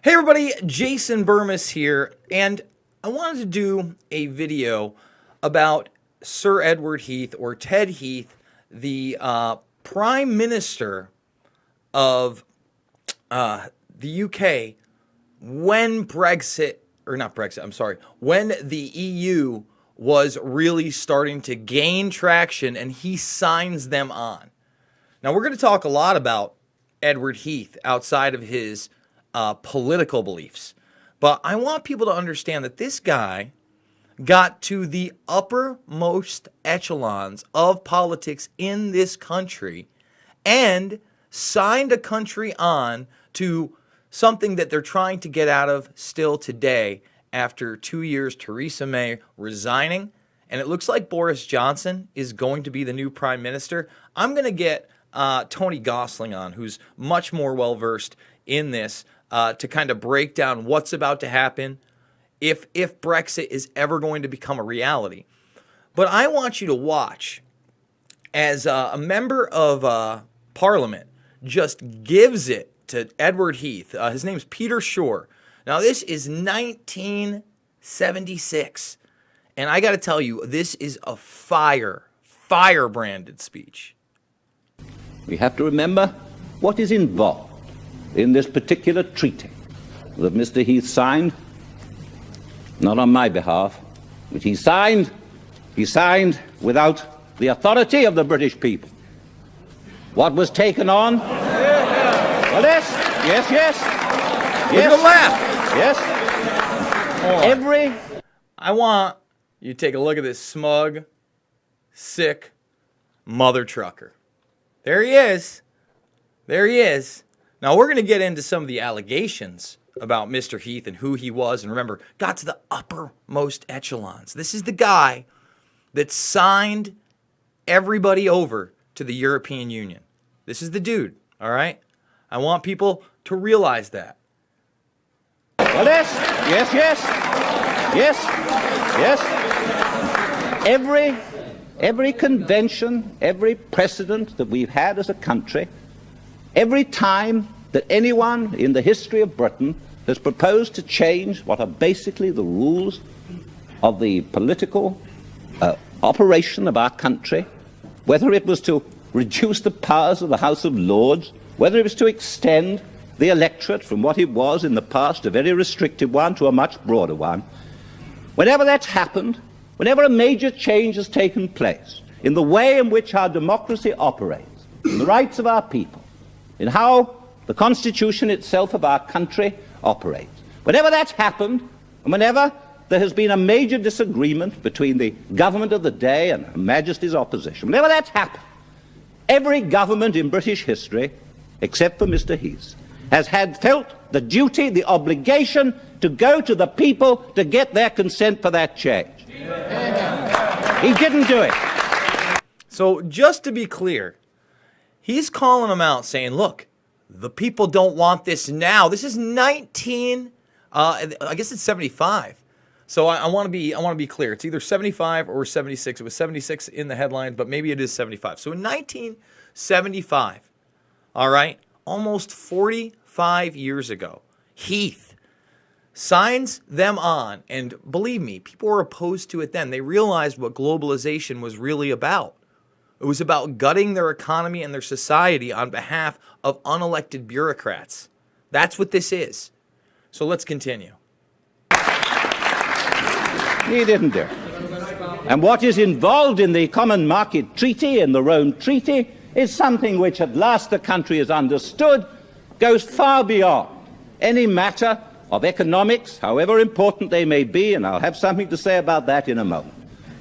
Hey everybody, Jason Burmis here, and I wanted to do a video about Sir Edward Heath, or Ted Heath, the Prime Minister of the UK when when the EU was really starting to gain traction and he signs them on. Now we're going to talk a lot about Edward Heath outside of his political beliefs. But I want people to understand that this guy got to the uppermost echelons of politics in this country and signed a country on to something that they're trying to get out of still today after 2 years, Theresa May resigning. And it looks like Boris Johnson is going to be the new prime minister. I'm going to get Tony Gosling on, who's much more well-versed in this, to kind of break down what's about to happen if Brexit is ever going to become a reality. But I want you to watch as a member of Parliament just gives it to Edward Heath. His name's Peter Shore. Now, this is 1976. And I got to tell you, this is a fire-branded speech. We have to remember what is involved in this particular treaty that Mr. Heath signed, not on my behalf, which he signed without the authority of the British people. What was taken on? Well, yes. Look at the laugh. Yes. I want you to take a look at this smug, sick mother trucker. There he is. Now, we're going to get into some of the allegations about Mr. Heath and who he was. And remember, got to the uppermost echelons. This is the guy that signed everybody over to the European Union. This is the dude, all right? I want people to realize that. Well, yes. Every convention, every precedent that we've had as a country, every time that anyone in the history of Britain has proposed to change what are basically the rules of the political operation of our country, whether it was to reduce the powers of the House of Lords, whether it was to extend the electorate from what it was in the past, a very restricted one, to a much broader one, whenever that's happened, whenever a major change has taken place in the way in which our democracy operates, in the rights of our people, in how the Constitution itself of our country operates. Whenever that's happened, and whenever there has been a major disagreement between the government of the day and Her Majesty's opposition, whenever that's happened, every government in British history, except for Mr. Heath, has felt the duty, the obligation to go to the people to get their consent for that change. He didn't do it. So just to be clear, he's calling them out saying, look, the people don't want this now. This is I guess it's 75. So I want to be clear. It's either 75 or 76. It was 76 in the headlines, but maybe it is 75. So in 1975, all right, almost 45 years ago, Heath signs them on, and believe me, people were opposed to it then. They realized what globalization was really about. It was about gutting their economy and their society on behalf of unelected bureaucrats. That's what this is. So let's continue. He didn't do it. And what is involved in the Common Market Treaty, in the Rome Treaty, is something which at last the country has understood goes far beyond any matter of economics, however important they may be, and I'll have something to say about that in a moment.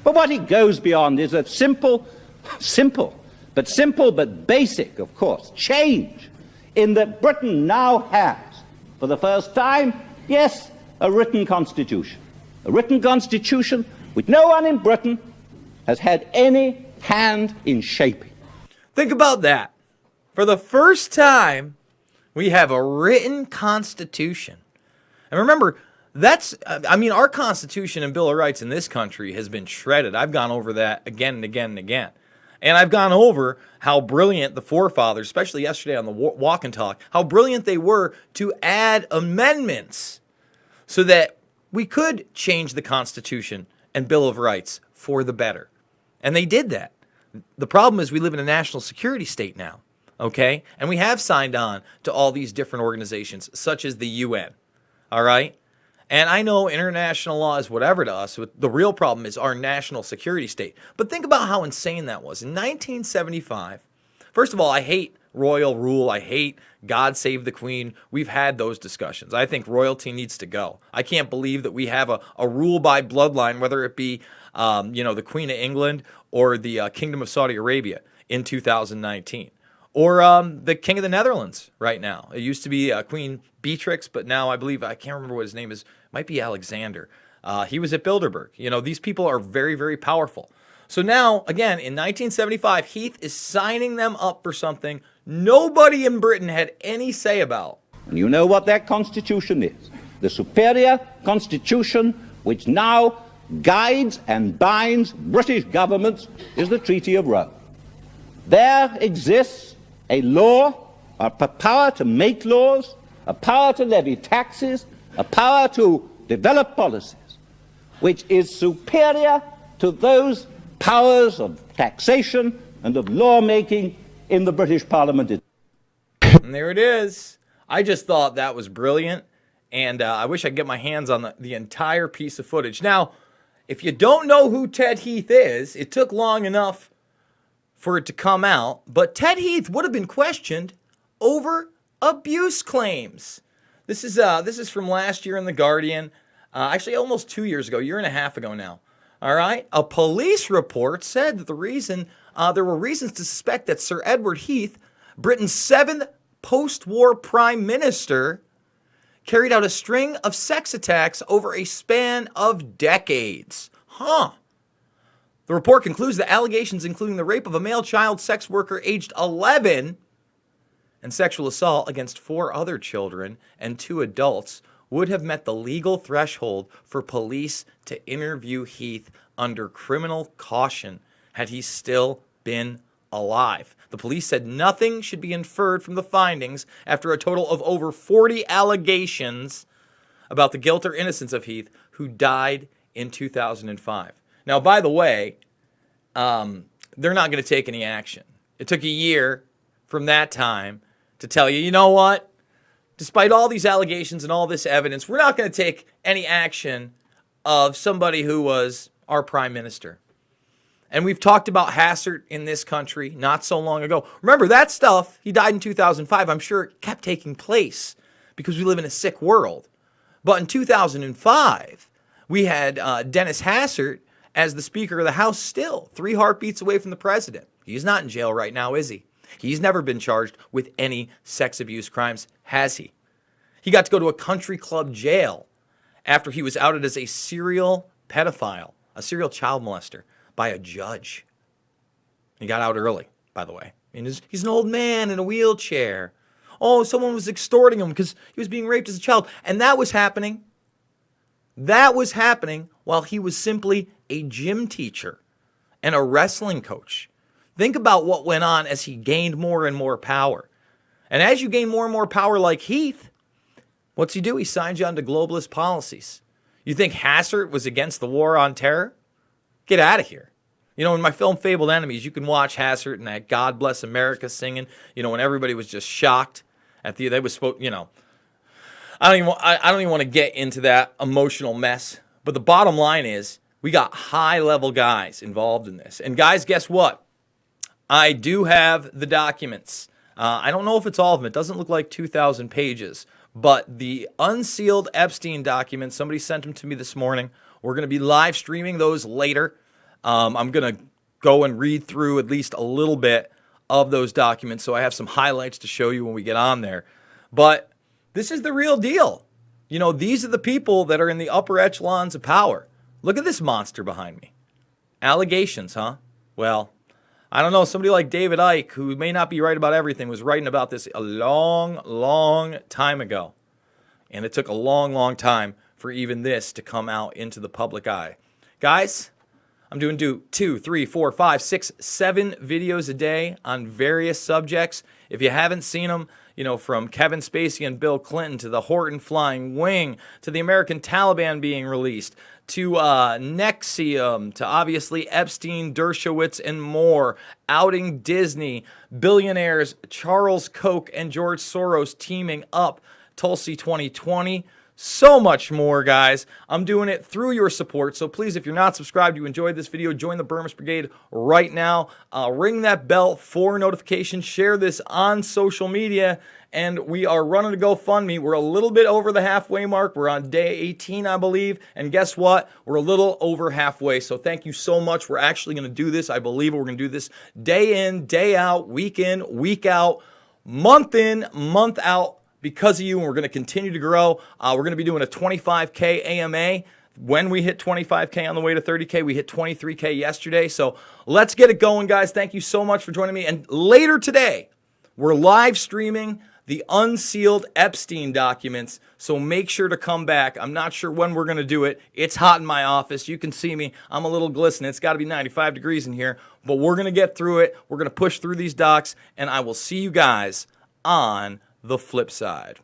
But what it goes beyond is a simple but basic, of course, change in that Britain now has, for the first time, yes, a written constitution. A written constitution which no one in Britain has had any hand in shaping. Think about that. For the first time, we have a written constitution. And remember, our Constitution and Bill of Rights in this country has been shredded. I've gone over that again and again and again. And I've gone over how brilliant the forefathers, especially yesterday on the Walk and Talk, how brilliant they were to add amendments so that we could change the Constitution and Bill of Rights for the better. And they did that. The problem is we live in a national security state now, okay? And we have signed on to all these different organizations, such as the UN, all right? And I know international law is whatever to us. The real problem is our national security state. But think about how insane that was. In 1975, first of all, I hate royal rule. I hate God save the Queen. We've had those discussions. I think royalty needs to go. I can't believe that we have a rule by bloodline, whether it be the Queen of England or the Kingdom of Saudi Arabia in 2019. Or the King of the Netherlands right now. It used to be Queen Beatrix, but now I believe, I can't remember what his name is, might be Alexander. He was at Bilderberg. These people are very, very powerful. So now, again, in 1975, Heath is signing them up for something nobody in Britain had any say about. And you know what that constitution is. The superior constitution which now guides and binds British governments is the Treaty of Rome. There exists a law, a power to make laws, a power to levy taxes, a power to develop policies, which is superior to those powers of taxation and of lawmaking in the British Parliament. And there it is. I just thought that was brilliant, and I wish I could get my hands on the entire piece of footage. Now, if you don't know who Ted Heath is, it took long enough for it to come out, but Ted Heath would have been questioned over abuse claims. This is from last year in The Guardian, actually almost 2 years ago, year and a half ago now. All right, a police report said that there were reasons to suspect that Sir Edward Heath, Britain's seventh post-war prime minister, carried out a string of sex attacks over a span of decades. The report concludes that allegations including the rape of a male child sex worker aged 11 and sexual assault against 4 other children and 2 adults would have met the legal threshold for police to interview Heath under criminal caution had he still been alive. The police said nothing should be inferred from the findings after a total of over 40 allegations about the guilt or innocence of Heath, who died in 2005. Now, by the way, they're not going to take any action. It took a year from that time to tell you, you know what? Despite all these allegations and all this evidence, we're not going to take any action of somebody who was our prime minister. And we've talked about Hassert in this country not so long ago. Remember, that stuff, he died in 2005. I'm sure it kept taking place because we live in a sick world. But in 2005, we had Dennis Hassert as the Speaker of the House still, 3 heartbeats away from the president. He's not in jail right now, is he? He's never been charged with any sex abuse crimes, has he? He got to go to a country club jail after he was outed as a serial pedophile, a serial child molester, by a judge. He got out early, by the way. And he's an old man in a wheelchair. Oh, someone was extorting him because he was being raped as a child. And that was happening. That was happening while he was simply a gym teacher and a wrestling coach. Think about what went on as he gained more and more power. And as you gain more and more power like Heath, what's he do? He signs you onto globalist policies. You think Hassert was against the war on terror? Get out of here. In my film Fabled Enemies, you can watch Hassert and that God Bless America singing, when everybody was just shocked at they was spoke, I don't even want to get into that emotional mess. But the bottom line is we got high-level guys involved in this. And guys, guess what? I do have the documents. I don't know if it's all of them. It doesn't look like 2,000 pages. But the unsealed Epstein documents, somebody sent them to me this morning. We're going to be live streaming those later. I'm going to go and read through at least a little bit of those documents, so I have some highlights to show you when we get on there. But this is the real deal. These are the people that are in the upper echelons of power. Look at this monster behind me. Allegations, huh? Well, I don't know. Somebody like David Icke, who may not be right about everything, was writing about this a long, long time ago. And it took a long, long time for even this to come out into the public eye. Guys, I'm doing 2, 3, 4, 5, 6, 7 videos a day on various subjects. If you haven't seen them, from Kevin Spacey and Bill Clinton to the Horton Flying Wing to the American Taliban being released to Nexium to obviously Epstein, Dershowitz, and more, outing Disney, billionaires Charles Koch and George Soros teaming up, Tulsi 2020. So much more, guys. I'm doing it through your support. So please, if you're not subscribed, you enjoyed this video, join the Burmese Brigade right now. Ring that bell for notifications. Share this on social media. And we are running a GoFundMe. We're a little bit over the halfway mark. We're on day 18, I believe. And guess what? We're a little over halfway. So thank you so much. We're actually going to do this. I believe we're going to do this day in, day out, week in, week out, month in, month out. Because of you, and we're going to continue to grow. We're going to be doing a 25K AMA. When we hit 25K on the way to 30K, we hit 23K yesterday. So let's get it going, guys. Thank you so much for joining me. And later today, we're live streaming the unsealed Epstein documents. So make sure to come back. I'm not sure when we're going to do it. It's hot in my office. You can see me. I'm a little glistening. It's got to be 95 degrees in here. But we're going to get through it. We're going to push through these docs. And I will see you guys on the flip side.